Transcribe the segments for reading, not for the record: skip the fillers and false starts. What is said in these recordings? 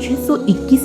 621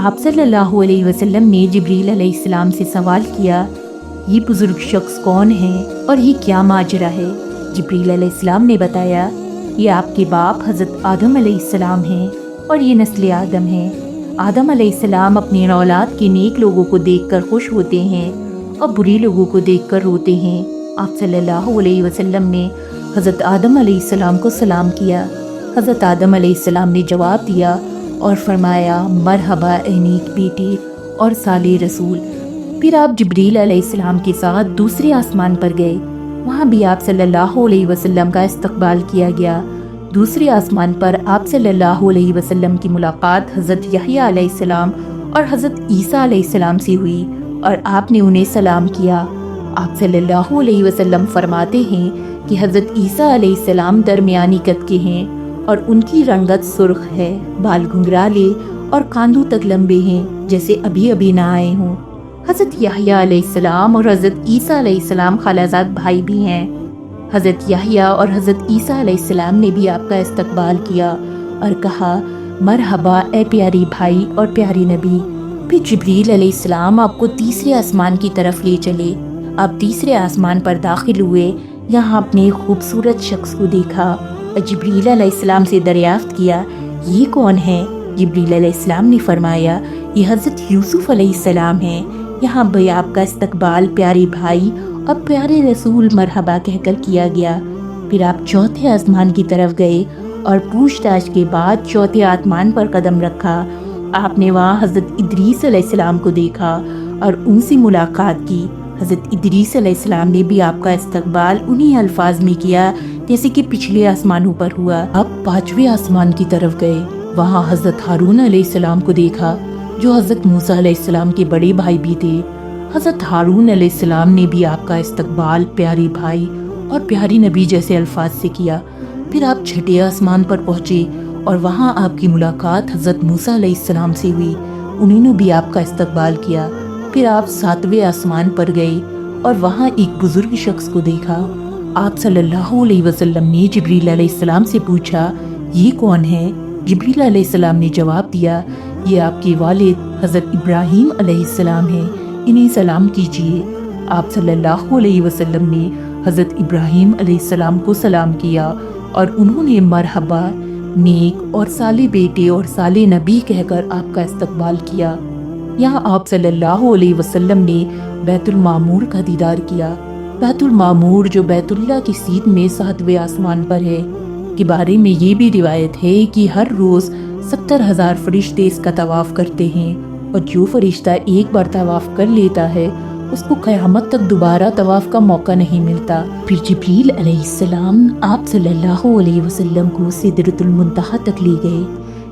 آپ صلی اللہ علیہ وسلم نے جبریل علیہ السلام سے سوال کیا، یہ بزرگ شخص کون ہے اور یہ کیا ماجرا ہے؟ جبریل علیہ السلام نے بتایا، یہ آپ کے باپ حضرت آدم علیہ السلام ہیں اور یہ نسل آدم ہیں۔ آدم علیہ السلام اپنے اولاد کے نیک لوگوں کو دیکھ کر خوش ہوتے ہیں اور بری لوگوں کو دیکھ کر روتے ہیں۔ آپ صلی اللہ علیہ وسلم نے حضرت آدم علیہ السلام کو سلام کیا۔ حضرت آدم علیہ السلام نے جواب دیا اور فرمایا، مرحبا اے نیک بیٹے اور صالح رسول۔ پھر آپ جبریل علیہ السلام کے ساتھ دوسرے آسمان پر گئے، وہاں بھی آپ صلی اللہ علیہ وسلم کا استقبال کیا گیا۔ دوسرے آسمان پر آپ صلی اللہ علیہ وسلم کی ملاقات حضرت یحییٰ علیہ السلام اور حضرت عیسیٰ علیہ السلام سے ہوئی اور آپ نے انہیں سلام کیا۔ آپ صلی اللہ علیہ وسلم فرماتے ہیں کہ حضرت عیسیٰ علیہ السلام درمیانی قد کے ہیں اور ان کی رنگت سرخ ہے، بال گھنگرالے اور کاندھوں تک لمبے ہیں جیسے ابھی نہ آئے ہوں۔ حضرت یحییٰ علیہ السلام اور حضرت عیسیٰ علیہ السلام خالازاد بھائی بھی ہیں۔ حضرت یحییٰ اور حضرت عیسیٰ علیہ السلام نے بھی آپ کا استقبال کیا اور کہا، مرحبا اے پیاری بھائی اور پیاری نبی۔ پھر جبریل علیہ السلام آپ کو تیسرے آسمان کی طرف لے چلے۔ آپ تیسرے آسمان پر داخل ہوئے، یہاں اپنے خوبصورت شخص کو دیکھا اور جبریل علیہ السلام سے دریافت کیا، یہ کون ہے؟ جبریل علیہ السلام نے فرمایا، یہ حضرت یوسف علیہ السلام ہیں۔ یہاں بھی آپ کا استقبال پیارے بھائی اور پیارے رسول مرحبا کہہ کر کیا گیا۔ پھر آپ چوتھے آسمان کی طرف گئے اور پوچھ تاچھ کے بعد چوتھے آسمان پر قدم رکھا۔ آپ نے وہاں حضرت ادریس علیہ السلام کو دیکھا اور ان سے ملاقات کی۔ حضرت ادریس علیہ السلام نے بھی آپ کا استقبال انہی الفاظ میں کیا جیسے کہ پچھلے آسمانوں پر ہوا۔ اب پانچویں آسمان کی طرف گئے، وہاں حضرت ہارون علیہ السلام کو دیکھا جو حضرت موسیٰ علیہ السلام کے بڑے بھائی بھی تھے۔ حضرت ہارون علیہ السلام نے بھی آپ کا استقبال پیارے بھائی اور پیاری نبی جیسے الفاظ سے کیا۔ پھر آپ چھٹے آسمان پر پہنچے اور وہاں آپ کی ملاقات حضرت موسیٰ علیہ السلام سے ہوئی، انہوں نے بھی آپ کا استقبال کیا۔ پھر آپ ساتویں آسمان پر گئے اور وہاں ایک بزرگ شخص کو دیکھا۔ آپ صلی اللہ علیہ وسلم نے جبریل علیہ السلام سے پوچھا، یہ کون ہے؟ جبریل علیہ السلام نے جواب دیا، یہ آپ کے والد حضرت ابراہیم علیہ السلام ہیں، انہیں سلام کیجیے۔ آپ صلی اللہ علیہ وسلم نے حضرت ابراہیم علیہ السلام کو سلام کیا اور انہوں نے مرحبا، نیک اور صالح بیٹے اور صالح نبی کہہ کر آپ کا استقبال کیا۔ یہاں آپ صلی اللہ علیہ وسلم نے بیت المعمور کا دیدار کیا۔ بیت المعمور جو بیت اللہ کی سیٹ میں 7ویں آسمان پر ہے، کے بارے میں یہ بھی روایت ہے کہ ہر روز 70,000 فرشتے اس کا طواف کرتے ہیں اور جو فرشتہ ایک بار طواف کر لیتا ہے اس کو قیامت تک دوبارہ طواف کا موقع نہیں ملتا۔ پھر جبریل علیہ السلام آپ صلی اللہ علیہ وسلم کو سدرۃ المنتہا تک لے گئے۔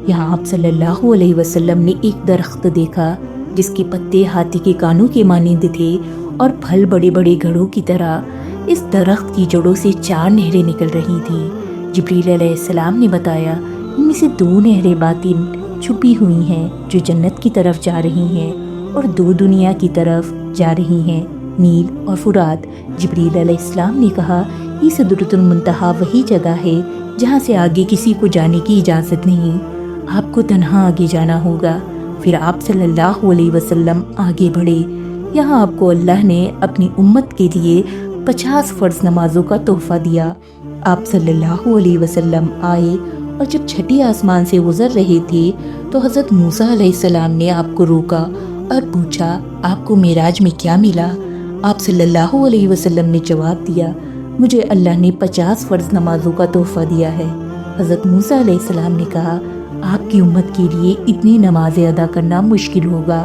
یہاں آپ صلی اللہ علیہ وسلم نے ایک درخت دیکھا جس کے پتے ہاتھی کے کانوں کے مانند تھے اور پھل بڑے بڑے گھڑوں کی طرح۔ اس درخت کی جڑوں سے 4 نہریں نکل رہی تھیں۔ جبریل علیہ السلام نے بتایا، ان میں سے 2 نہریں باطن چھپی ہوئی ہیں جو جنت کی طرف جا رہی ہیں اور 2 دنیا کی طرف جا رہی ہیں، نیل اور فرات۔ جبریل علیہ السلام نے کہا، یہ سدرۃ المنتہا وہی جگہ ہے جہاں سے آگے کسی کو جانے کی اجازت نہیں، آپ کو تنہا آگے جانا ہوگا۔ پھر آپ صلی اللہ علیہ وسلم آگے بڑھے۔ یہاں آپ کو اللہ نے اپنی امت کے لیے 50 فرض نمازوں کا تحفہ دیا۔ آپ صلی اللہ علیہ وسلم آئے اور جب چھٹی آسمان سے گزر رہے تھے تو حضرت موسیٰ علیہ السلام نے آپ کو روکا اور پوچھا، آپ کو معراج میں کیا ملا؟ آپ صلی اللہ علیہ وسلم نے جواب دیا، مجھے اللہ نے 50 فرض نمازوں کا تحفہ دیا ہے۔ حضرت موسیٰ علیہ السلام نے کہا، آپ کی امت کے لیے اتنی نمازیں ادا کرنا مشکل ہوگا،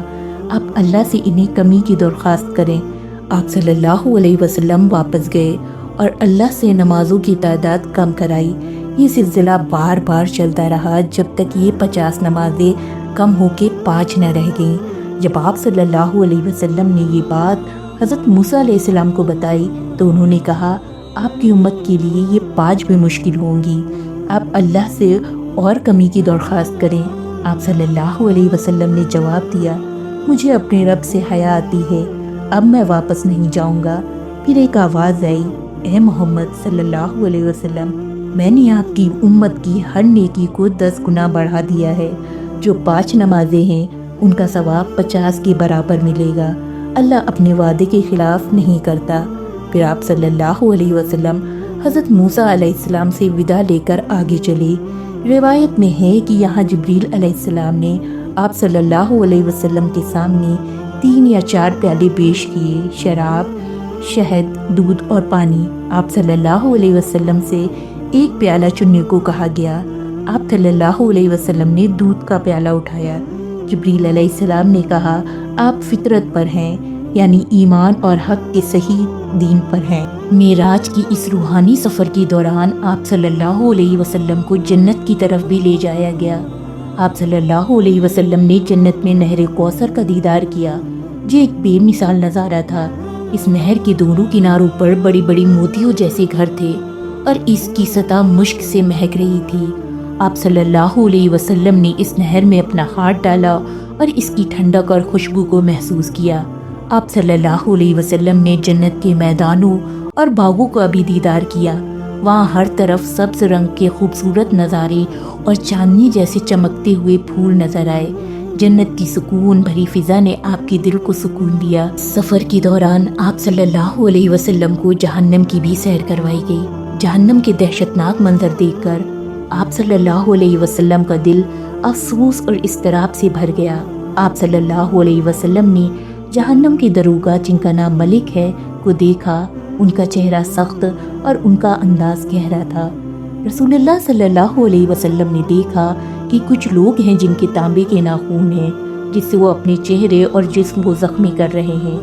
آپ اللہ سے انہیں کمی کی درخواست کریں۔ آپ صلی اللہ علیہ وسلم واپس گئے اور اللہ سے نمازوں کی تعداد کم کرائی۔ یہ سلسلہ بار بار چلتا رہا جب تک یہ 50 نمازیں کم ہو کے 5 نہ رہ گئیں۔ جب آپ صلی اللہ علیہ وسلم نے یہ بات حضرت موسیٰ علیہ السلام کو بتائی تو انہوں نے کہا، آپ کی امت کے لیے یہ 5 بھی مشکل ہوں گی، آپ اللہ سے اور کمی کی درخواست کریں۔ آپ صلی اللہ علیہ وسلم نے جواب دیا، مجھے اپنے رب سے حیا آتی ہے، اب میں واپس نہیں جاؤں گا۔ پھر ایک آواز آئی، اے محمد صلی اللہ علیہ وسلم، میں نے آپ کی امت کی ہر نیکی کو 10 گنا بڑھا دیا ہے۔ جو 5 نمازیں ہیں ان کا ثواب 50 کے برابر ملے گا۔ اللہ اپنے وعدے کے خلاف نہیں کرتا۔ پھر آپ صلی اللہ علیہ وسلم حضرت موسیٰ علیہ السلام سے ودا لے کر آگے چلے۔ روایت میں ہے کہ یہاں جبریل علیہ السلام نے آپ صلی اللہ علیہ وسلم کے سامنے 3 یا 4 پیالے پیش کیے، شراب، شہد، دودھ اور پانی۔ آپ صلی اللہ علیہ وسلم سے ایک پیالہ چننے کو کہا گیا۔ آپ صلی اللہ علیہ وسلم نے دودھ کا پیالہ اٹھایا۔ جبریل علیہ السلام نے کہا، آپ فطرت پر ہیں، یعنی ایمان اور حق کے صحیح دین پر ہیں۔ معراج کی اس روحانی سفر کے دوران آپ صلی اللہ علیہ وسلم کو جنت کی طرف بھی لے جایا گیا۔ آپ صلی اللہ علیہ وسلم نے جنت میں نہر کوثر کا دیدار کیا، جو ایک بے مثال نظارہ تھا۔ اس نہر کے دونوں کناروں پر بڑی بڑی موتیوں جیسے گھر تھے اور اس کی سطح مشک سے مہک رہی تھی۔ آپ صلی اللہ علیہ وسلم نے اس نہر میں اپنا ہاتھ ڈالا اور اس کی ٹھنڈک اور خوشبو کو محسوس کیا۔ آپ صلی اللہ علیہ وسلم نے جنت کے میدانوں اور باغوں کا بھی دیدار کیا۔ وہاں ہر طرف سبز رنگ کے خوبصورت نظارے اور چاندنی جیسے چمکتے ہوئے پھول نظر آئے۔ جنت کی سکون بھری فضا نے آپ کے دل کو سکون دیا۔ سفر کے دوران آپ صلی اللہ علیہ وسلم کو جہنم کی بھی سیر کروائی گئی۔ جہنم کے دہشتناک منظر دیکھ کر آپ صلی اللہ علیہ وسلم کا دل افسوس اور اضطراب سے بھر گیا۔ آپ صلی اللہ علیہ وسلم نے جہنم کے دروگا، جن کا نام ملک ہے، کو دیکھا۔ ان کا چہرہ سخت اور ان کا انداز گہرا تھا۔ رسول اللہ صلی اللہ علیہ وسلم نے دیکھا کہ کچھ لوگ ہیں جن کے تانبے کے ناخون ہیں، جس سے وہ اپنے چہرے اور جسم کو زخمی کر رہے ہیں۔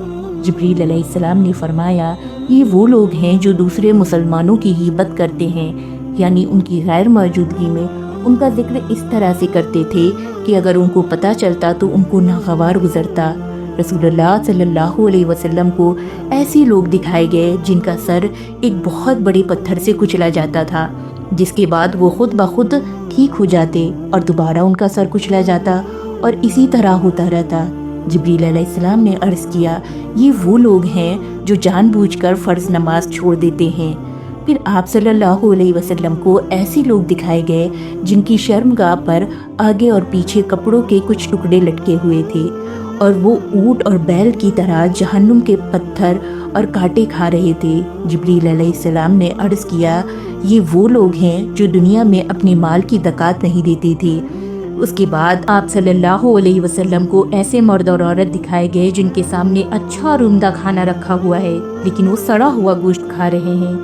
جبریل علیہ السلام نے فرمایا، یہ وہ لوگ ہیں جو دوسرے مسلمانوں کی غیبت کرتے ہیں، یعنی ان کی غیر موجودگی میں ان کا ذکر اس طرح سے کرتے تھے کہ اگر ان کو پتہ چلتا تو ان کو ناگوار گزرتا۔ رسول اللہ صلی اللہ علیہ وسلم کو ایسے لوگ دکھائے گئے جن کا سر ایک بہت بڑے پتھر سے کچلا جاتا تھا، جس کے بعد وہ خود بخود ٹھیک ہو جاتے اور دوبارہ ان کا سر کچلا جاتا اور اسی طرح ہوتا رہتا۔ جبریل علیہ السلام نے عرض کیا، یہ وہ لوگ ہیں جو جان بوجھ کر فرض نماز چھوڑ دیتے ہیں۔ پھر آپ صلی اللہ علیہ وسلم کو ایسے لوگ دکھائے گئے جن کی شرمگاہ پر آگے اور پیچھے کپڑوں کے کچھ ٹکڑے لٹکے ہوئے تھے اور وہ اونٹ اور بیل کی طرح جہنم کے پتھر اور کانٹے کھا رہے تھے۔ جبریل علیہ السلام نے عرض کیا، یہ وہ لوگ ہیں جو دنیا میں اپنے مال کی زکوٰۃ نہیں دیتے تھے۔ اس کے بعد آپ صلی اللہ علیہ وسلم کو ایسے مرد اور عورت دکھائے گئے جن کے سامنے اچھا اور عمدہ کھانا رکھا ہوا ہے، لیکن وہ سڑا ہوا گوشت کھا رہے ہیں۔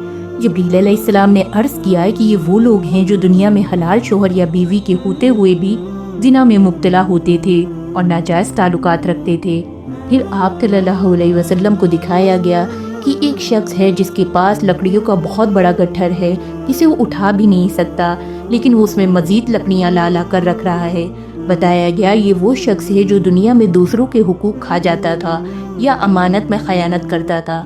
جبریل علیہ السلام نے عرض کیا کہ یہ وہ لوگ ہیں جو دنیا میں حلال شوہر یا بیوی کے ہوتے ہوئے بھی زنا میں مبتلا ہوتے تھے اور ناجائز تعلقات رکھتے تھے۔ پھر آپ صلی اللہ علیہ وسلم کو دکھایا گیا کہ ایک شخص ہے جس کے پاس لکڑیوں کا بہت بڑا گٹھر ہے، جسے وہ اٹھا بھی نہیں سکتا، لیکن وہ اس میں مزید لکڑیاں لا لا کر رکھ رہا ہے۔ بتایا گیا یہ وہ شخص ہے جو دنیا میں دوسروں کے حقوق کھا جاتا تھا یا امانت میں خیانت کرتا تھا۔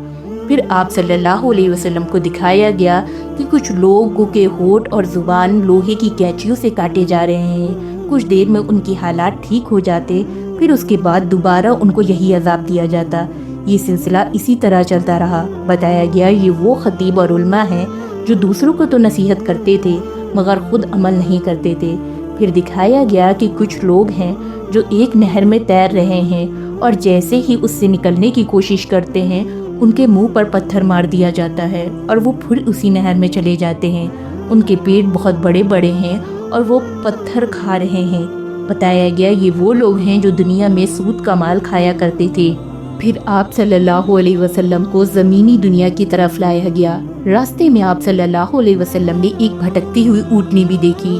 پھر آپ صلی اللہ علیہ وسلم کو دکھایا گیا کہ کچھ لوگوں کے ہونٹ اور زبان لوہے کی کینچیوں سے کاٹے جا رہے ہیں۔ کچھ دیر میں ان کی حالات ٹھیک ہو جاتے، پھر اس کے بعد دوبارہ ان کو یہی عذاب دیا جاتا۔ یہ سلسلہ اسی طرح چلتا رہا۔ بتایا گیا یہ وہ خطیب اور علماء ہیں جو دوسروں کو تو نصیحت کرتے تھے مگر خود عمل نہیں کرتے تھے۔ پھر دکھایا گیا کہ کچھ لوگ ہیں جو ایک نہر میں تیر رہے ہیں اور جیسے ہی اس سے نکلنے کی کوشش کرتے ہیں ان کے منہ پر پتھر مار دیا جاتا ہے اور وہ پھر اسی نہر میں چلے جاتے ہیں۔ ان کے پیٹ بہت بڑے بڑے ہیں اور وہ پتھر کھا رہے ہیں۔ بتایا گیا یہ وہ لوگ ہیں جو دنیا میں سود کا مال کھایا کرتے تھے۔ پھر آپ صلی اللہ علیہ وسلم کو زمینی دنیا کی طرف لایا گیا۔ راستے میں آپ صلی اللہ علیہ وسلم نے ایک بھٹکتی ہوئی اونٹنی بھی دیکھی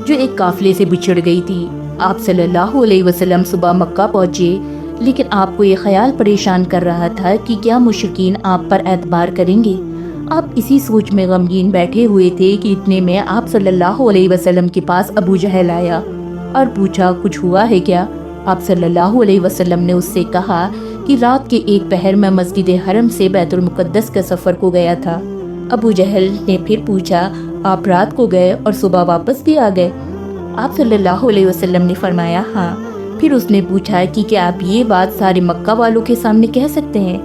جو ایک قافلے سے بچھڑ گئی تھی۔ آپ صلی اللہ علیہ وسلم صبح مکہ پہنچے، لیکن آپ کو یہ خیال پریشان کر رہا تھا کہ کیا مشرکین آپ پر اعتبار کریں گے۔ آپ اسی سوچ میں غمگین بیٹھے ہوئے تھے کہ اتنے میں آپ صلی اللہ علیہ وسلم کے پاس ابو جہل آیا اور پوچھا کچھ ہوا ہے کیا؟ آپ صلی اللہ علیہ وسلم نے اس سے کہا کہ رات کے ایک پہر میں مسجد حرم سے بیت المقدس کے سفر کو گیا تھا۔ ابو جہل نے پھر پوچھا آپ رات کو گئے اور صبح واپس بھی آ گئے؟ آپ صلی اللہ علیہ وسلم نے فرمایا ہاں۔ پھر اس نے پوچھا کہ کیا آپ یہ بات سارے مکہ والوں کے سامنے کہہ سکتے ہیں؟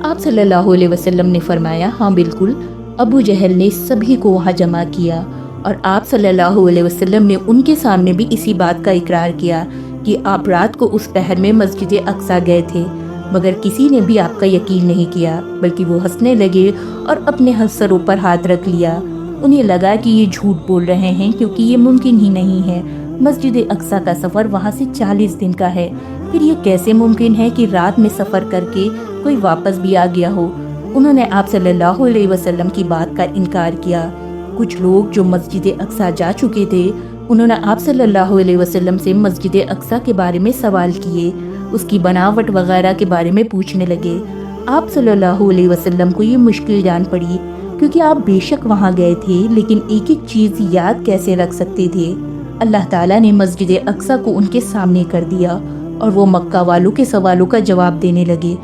آپ صلی اللہ علیہ وسلم نے فرمایا ہاں بالکل۔ ابو جہل نے سبھی کو وہاں جمع کیا اور آپ صلی اللہ علیہ وسلم نے ان کے سامنے بھی اسی بات کا اقرار کیا کہ آپ رات کو اس پہر میں مسجد اقصی گئے تھے، مگر کسی نے بھی آپ کا یقین نہیں کیا، بلکہ وہ ہنسنے لگے اور اپنے سروں پر ہاتھ رکھ لیا۔ انہیں لگا کہ یہ جھوٹ بول رہے ہیں، کیونکہ یہ ممکن ہی نہیں ہے۔ مسجد اقصی کا سفر وہاں سے 40 دن کا ہے، پھر یہ کیسے ممکن ہے کہ رات میں سفر کر کے کوئی واپس بھی آ گیا ہو؟ انہوں نے آپ صلی اللہ علیہ وسلم کی بات کا انکار کیا۔ کچھ لوگ جو مسجد اقصی جا چکے تھے، انہوں نے آپ صلی اللہ علیہ وسلم سے مسجد اقصی کے بارے میں سوال کیے، اس کی بناوٹ وغیرہ کے بارے میں پوچھنے لگے۔ آپ صلی اللہ علیہ وسلم کو یہ مشکل جان پڑی، کیونکہ آپ بے شک وہاں گئے تھے، لیکن ایک ایک چیز یاد کیسے رکھ سکتے تھے؟ اللہ تعالیٰ نے مسجد اقصی کو ان کے سامنے کر دیا اور وہ مکہ والوں کے سوالوں کا جواب دینے لگے۔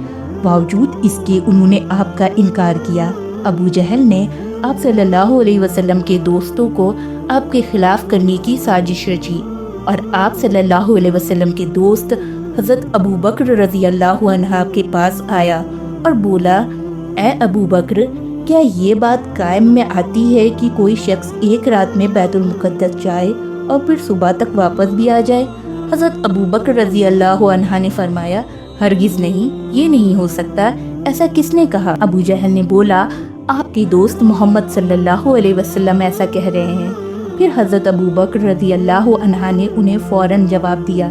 باوجود اس کے انہوں نے آپ کا انکار کیا۔ ابو جہل نے آپ صلی اللہ علیہ وسلم کے دوستوں کو آپ کے خلاف کرنے کی سازش رچی، اور آپ صلی اللہ علیہ وسلم کے دوست حضرت ابو بکر رضی اللہ عنہ کے پاس آیا اور بولا، اے ابو بکر، کیا یہ بات قائم میں آتی ہے کہ کوئی شخص ایک رات میں بیت المقدس جائے اور پھر صبح تک واپس بھی آ جائے؟ حضرت ابو بکر رضی اللہ عنہ نے فرمایا، ہرگز نہیں، یہ نہیں ہو سکتا، ایسا کس نے کہا؟ ابو جہل نے بولا، آپ کے دوست محمد صلی اللہ علیہ وسلم ایسا کہہ رہے ہیں۔ پھر حضرت ابو بکر رضی اللہ عنہ نے انہیں فوراً جواب دیا،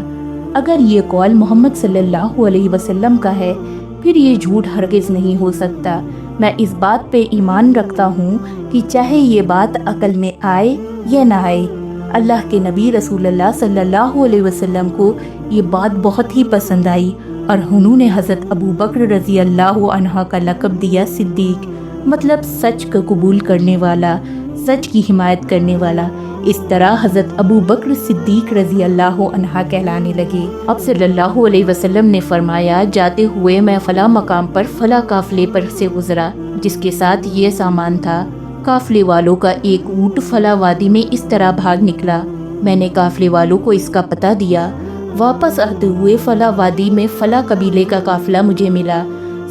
اگر یہ قول محمد صلی اللہ علیہ وسلم کا ہے، پھر یہ جھوٹ ہرگز نہیں ہو سکتا۔ میں اس بات پہ ایمان رکھتا ہوں کہ چاہے یہ بات عقل میں آئے یا نہ آئے، اللہ کے نبی رسول اللہ صلی اللہ علیہ وسلم کو یہ بات بہت ہی پسند آئی، اور انہوں نے حضرت ابو بکر رضی اللہ عنہ کا لقب دیا صدیق، مطلب سچ کا قبول کرنے والا، سچ کی حمایت کرنے والا۔ اس طرح حضرت ابو بکر صدیق رضی اللہ عنہ کہلانے لگے۔ اب صلی اللہ علیہ وسلم نے فرمایا، جاتے ہوئے میں فلاں مقام پر فلاں قافلے پر سے گزرا جس کے ساتھ یہ سامان تھا۔ قافلے والوں کا ایک اونٹ فلاں وادی میں اس طرح بھاگ نکلا، میں نے قافلے والوں کو اس کا پتہ دیا۔ واپس آتے ہوئے فلاں وادی میں فلاں قبیلے کا قافلہ مجھے ملا،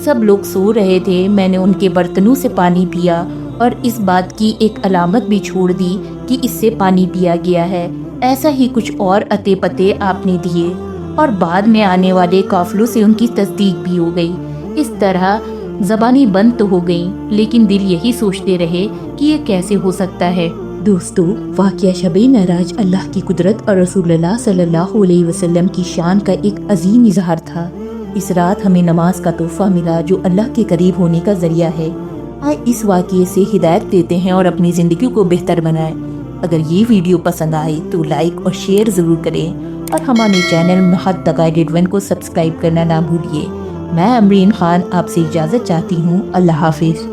سب لوگ سو رہے تھے، میں نے ان کے برتنوں سے پانی پیا اور اس بات کی ایک علامت بھی چھوڑ دی کہ اس سے پانی پیا گیا ہے۔ ایسا ہی کچھ اور عطے پتے آپ نے دیے، اور بعد میں آنے والے قافلوں سے ان کی تصدیق بھی ہو گئی۔ اس طرح زبانیں بند تو ہو گئیں، لیکن دل یہی سوچتے رہے کہ یہ کیسے ہو سکتا ہے۔ دوستو، واقعہ شب معراج اللہ کی قدرت اور رسول اللہ صلی اللہ علیہ وسلم کی شان کا ایک عظیم اظہار تھا۔ اس رات ہمیں نماز کا تحفہ ملا جو اللہ کے قریب ہونے کا ذریعہ ہے۔ آئے اس واقعے سے ہدایت دیتے ہیں اور اپنی زندگی کو بہتر بنائیں۔ اگر یہ ویڈیو پسند آئے تو لائک اور شیئر ضرور کریں، اور ہمارے چینل محت دا گائیڈڈ ون کو سبسکرائب کرنا نہ بھولیے۔ میں امرین خان آپ سے اجازت چاہتی ہوں۔ اللہ حافظ۔